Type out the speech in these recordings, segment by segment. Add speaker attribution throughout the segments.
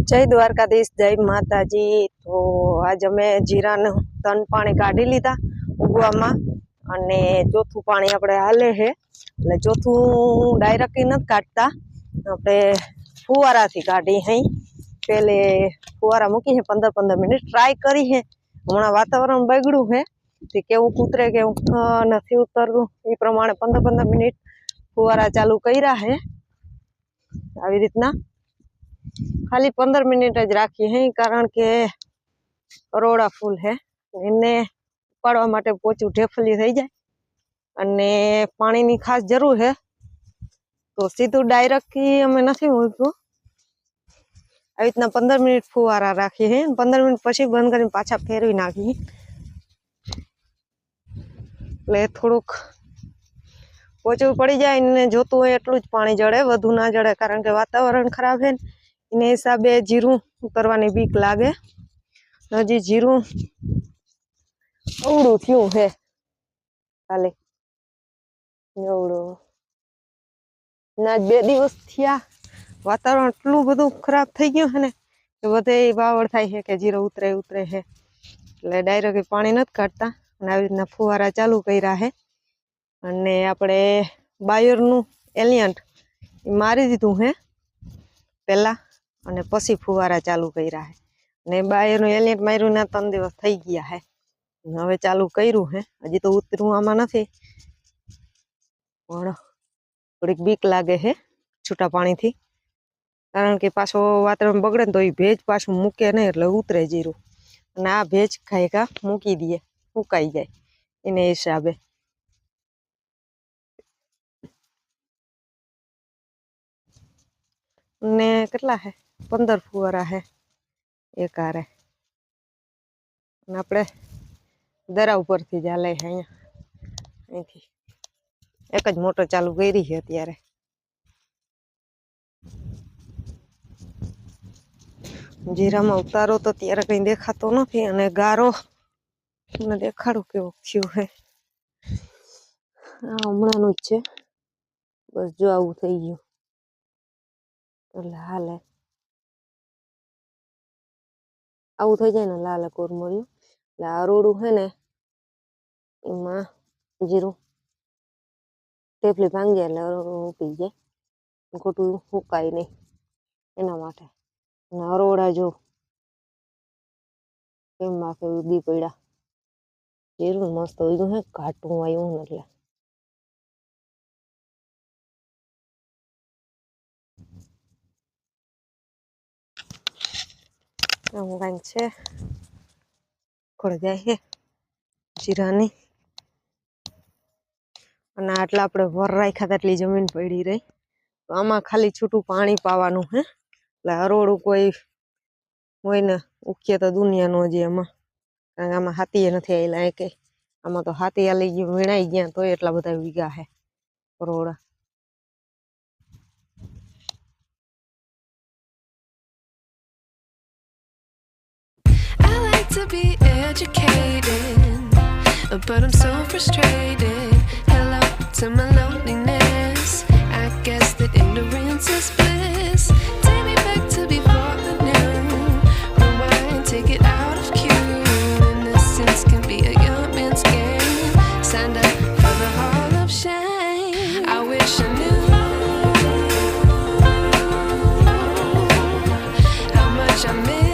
Speaker 1: जय द्वारकाधीश, जय माताजी। तो आज अमे जीराने 3 पाणी काढी लीधा उगवामां अने चौथुं पाणी आपणे हाले है એટલે ચોથું ડાયરેક્ટ નથી કાઢતા, આપણે ફુવારાથી કાઢી હઈ। પેલે ફુવારા મૂકી હે 15-15 મિનિટ ટ્રાય કરી હે। હમણાં વાતાવરણ બગડ્યું હે તે કેવું ઉતરે કેવું નથી ઉતરતું એ પ્રમાણે 15-15 મિનિટ ફુવારા ચાલુ કર્યા હે। આવી રીતના खाली 15 मिनिट ज राखी है, कारण के करोड़ा फूल है इन्हें उपाड़वा माटे पोचू ढेफली थई जाय अने पानी नी खास जरूर है। तो सीधू डायरेक्ट की अमे नथी मूक्युं, आ रीतना 15 मिनिट फुवारा राखी है। 15 मिनिट पछी बंद करीने पाछा फेरवी नाखी એટલે થોડુંક પોચું पड़ी जाय ने जोतुं होय એટલું જ पाणी जड़े, वधु ना जड़े, कारण के वातावरण खराब है। इन हिसाबे जीरू उतरवानी बीक लागे। हजी जीरू अवड़ू थयुं है खाली एवड़ू ना 2 दिवस थया वातावरण એટલું બધું खराब થઈ ગયું है ने કે બધે વાવડ થાય છે કે જીરો ઉતરે ઉતરે है એટલે ડાયરેક્ટ પાણી નથી કાઢતા અને આવી રીતના ફુવારા ચાલુ કર્યા છે। અને આપણે બાયરનું એલિયન્ટ મારી દીધું છે પહેલા અને પછી ફુવારા ચાલુ કર્યા છે। ને બાયરનું એલિયન્ટ માર્યું ના 3 દિવસ થઈ ગયા છે, હવે ચાલુ કર્યું છે। હજી તો ઉતરું આમાં નથી પણ થોડીક બીક લાગે છે છૂટા પાણીથી, કારણ કે પાછો વાતાવરણ બગડે ને તો એ ભેજ પાછું મૂકે નહીં એટલે ઉતરે જીરું, અને આ ભેજ ખાઈકા મૂકી દઈએ સુકાઈ જાય એને હિસાબે। ने કેટલા है 15 फुवारा है एक हारे, આપણે દરા ઉપરથી જ હાલે છે। અહીંયા અહીંથી એક જ મોટર ચાલુ કરી છે અત્યારે। જીરામાં ઉતારો તો ત્યારે કંઈ દેખાતો નથી અને ગારો મને દેખાડું કેવો થયું છે। આ હમણાંનું જ છે, બસ જો આવું થઈ ગયું એટલે હાલે આવું થઈ જાય ને લાલ કોરમળ્યું એટલે આ રોડું છે ને એમાં જીરું ટેફલી ભાંગી એટલે ઉકી જાય, ખોટું સુકાય નહીં એના માટે। અને અરોડા જો કેમ માથે ઉગી પડ્યા, જીરું મસ્ત ઉગ્યું છે, ઘાટું આવ્યું ને એટલે આવું કાંઈક છે ખોળ જાય છે જીરાની। અને આટલા આપણે વર રાખ્યા એટલી જમીન પડી રહી, તો આમાં ખાલી છૂટું પાણી પાવાનું છે એટલે હરોળું કોઈ હોય ને ઉખીએ તો દુનિયાનું હજી એમાં, કારણ કે આમાં હાથીએ નથી આવેલા કે આમાં તો હાથી આલી ગયું વીણાઈ ગયા તો એટલા બધા વીઘા છે કરોડા।
Speaker 2: To be educated, but I'm so frustrated. Hello to my loneliness. I guess that ignorance is bliss. Take me back to before the new. Rewind, take it out of cue. Innocence can be a young man's game. Signed up for the hall of shame. I wish I knew how much I miss.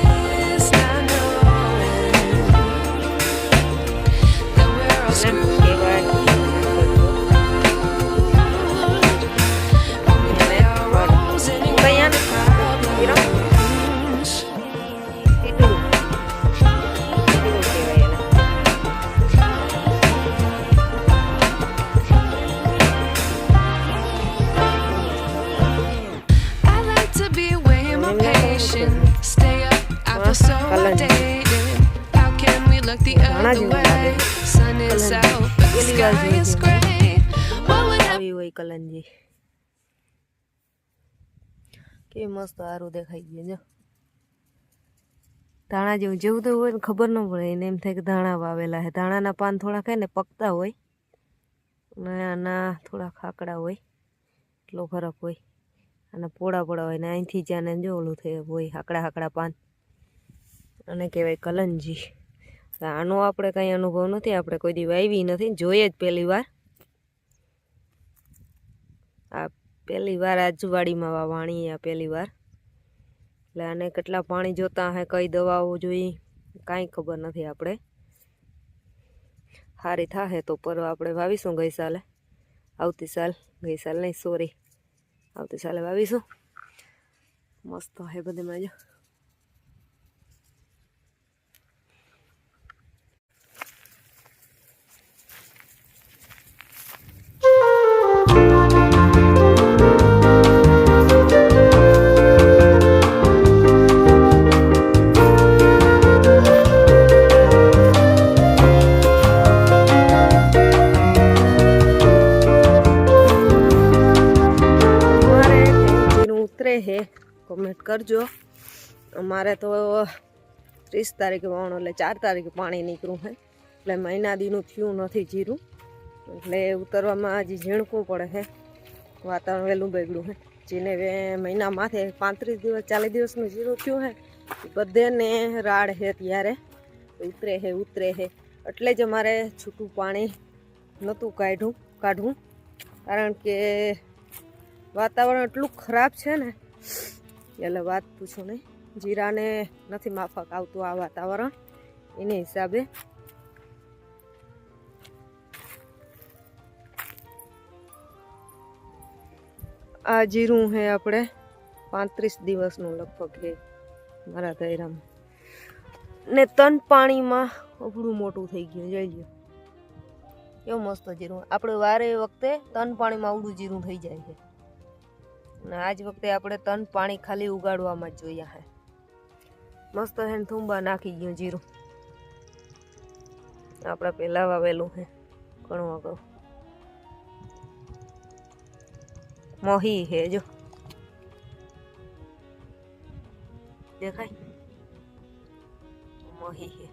Speaker 2: Stay up, I feel so outdated. How can we look the other way? Sun is out, but the sky is gray. What would happen?
Speaker 1: હોય કલંજી કે મસ્ત સારું દેખાઈ ગયું જો, ધાણા જેવું જેવું તો હોય ને ખબર ન પડે, એને એમ થાય કે ધાણા વાવેલા છે। ધાણાના પાન થોડા ખાય ને પકતા હોય અને આના થોડા ખાકડા હોય એટલો ફરક હોય। અને પોળા પોળા હોય ને અહીંથી જ્યાં જો ઓલું થઈ હોય હાકડા પાન અને કહેવાય કલંજી. આનો આપણે કંઈ અનુભવ નથી, આપણે કોઈ દી વાવી નથી, જોઈએ જ પહેલી વાર. આ પહેલી વાર આજુવાડીમાં વાવણી, આ પહેલી વાર. એટલે આને કેટલા પાણી જોતા હે, કઈ દવાઓ જોઈ, કાંઈ ખબર નથી આપણે. સારી થાહે તો પર આપણે વાવીશું ગઈ સાલે, આવતી સાલ, ગઈ સાલ નહીં સોરી, આવતી સાલે વાવીશું. મસ્ત હે બધીમાં જો. હે કોમેન્ટ કરજો. અમારે તો 30 તારીખે વાવણો એટલે 4 તારીખે પાણી નીકળ્યું હે, એટલે મહિના દીનું થયું નથી જીરું, એટલે ઉતરવામાં હજી ઝીણકું પડે હે. વાતાવરણ વહેલું બગડ્યું હે. જેને મહિના માથે 35 દિવસ 40 દિવસનું જીરું થયું હે, બધેને રાડ હે ત્યારે ઉતરે હે. એટલે જ અમારે છૂટું પાણી નહોતું કાઢવું, કારણ કે વાતાવરણ એટલું ખરાબ છે ને, એટલે વાત પૂછો નહીં. જીરાને નથી માફક આવતું આ વાતાવરણ, એને હિસાબે. આ જીરું હે આપણે 35 દિવસનું લગભગ હે મારા ધૈરામાં, ને તન પાણીમાં અબડું મોટું થઈ ગયું. જોઈ લો એવું મસ્ત જીરું. આપણે વારે વખતે તન પાણીમાં અવડું જીરું થઈ જાય છે, અને આજ વખતે આપણે તન પાણી ખાલી ઉગાડવામાં જ જોયા હે. મસ્ત હે ને થૂંબા નાખી ગયું જીરું. આપણે પહેલાં વાવેલું હે ઘણું અગાઉ. મોહી હે જો, દેખાય મોહી હે.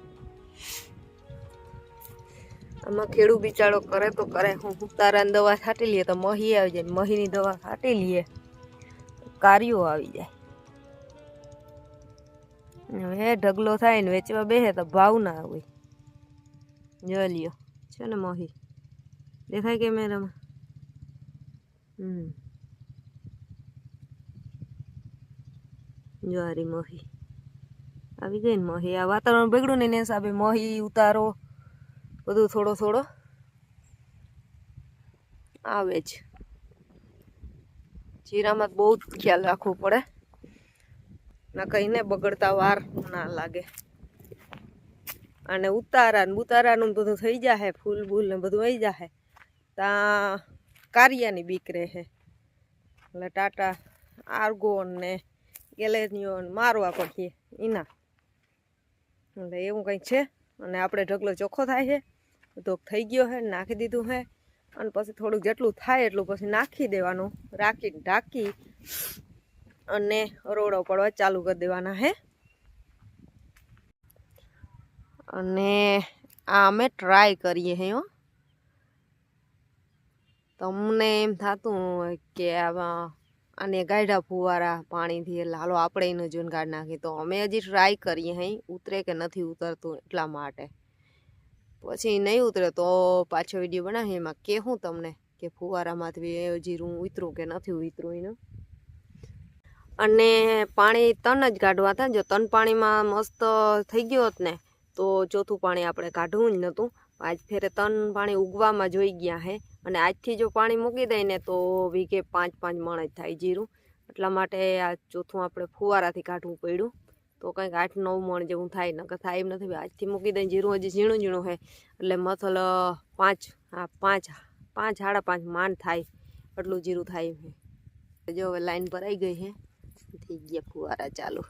Speaker 1: આમાં ખેડૂત બિચારો કરે તો કરે, હું તારાની દવા છાંટી લઈએ તો મહી આવી જાય, મહીની દવા છાંટી લઈએ કાર્યો આવી જાય. હવે ઢગલો થાય ને વેચવા બેસે તો ભાવ ના હોય. જો લ્યો છે ને મહી, દેખાય કેમેરામાં? જો હારી મહી આવી ગઈ ને. મહી આ વાતાવરણ બગડ્યું ને એને હિસાબે મહી ઉતારો બધું થોડો આવે જ. જીરામાં બહુ જ ખ્યાલ રાખવું પડે, ના કહીને બગડતા વાર ના લાગે. અને ઉતારાનું બધું થઈ જાય, ફૂલ બૂલ ને બધું આવી જાય, ત્યાં કારિયાની બીક રહે. એટલે ટાટા આર્ગોન ને ગેલેનિયોન મારવા પડશે એના, એટલે એવું કંઈક છે. અને આપણે ઢગલો ચોખ્ખો થાય છે, તો થઈ ગયો છે, નાખી દીધું છે. અને પછી થોડુંક જેટલું થાય એટલું પછી નાખી દેવાનું, રાખીને ઢાંકી અને રોડો પડવા ચાલુ કરી દેવાના હે. અને આ અમે ટ્રાય કરીએ હે. તમને એમ થતું હોય કે આને ગાઢા ફુવારા પાણીથી, એટલે હાલો આપણે એનું જોઈને કાઢી નાખીએ. તો અમે હજી ટ્રાય કરીએ હે, ઉતરે કે નથી ઉતરતું એટલા માટે. પછી નહીં ઉતરે તો પાછો વિડીયો બનાવીએ, એમાં કહેવું તમને કે ફુવારામાંથી જીરું ઉતરું કે નથી ઉતરું એનું. અને પાણી તન જ કાઢવા હતા. જો તન પાણીમાં મસ્ત થઈ ગયો હોત ને તો ચોથું પાણી આપણે કાઢવું જ નહોતું. આજ ફેરે તન પાણી ઉગવામાં જોઈ ગયા હે, અને આજથી જો પાણી મૂકી દઈએ ને તો વીઘે 5-5 મણ જ થાય જીરું. એટલા માટે આ ચોથું આપણે ફુવારાથી કાઢવું પડ્યું. તો કંઈક 8-9 મણ જેવું થાય, નકર થાય એમ નથી. આજથી મૂકી દઈએ, જીરું હજી ઝીણું છે, એટલે મથલ 5-5.5 માંડ થાય એટલું જીરું થાય એમ છે. જો હવે લાઈન પર આવી ગઈ છે, થઈ ગયા ફુવારા ચાલુ.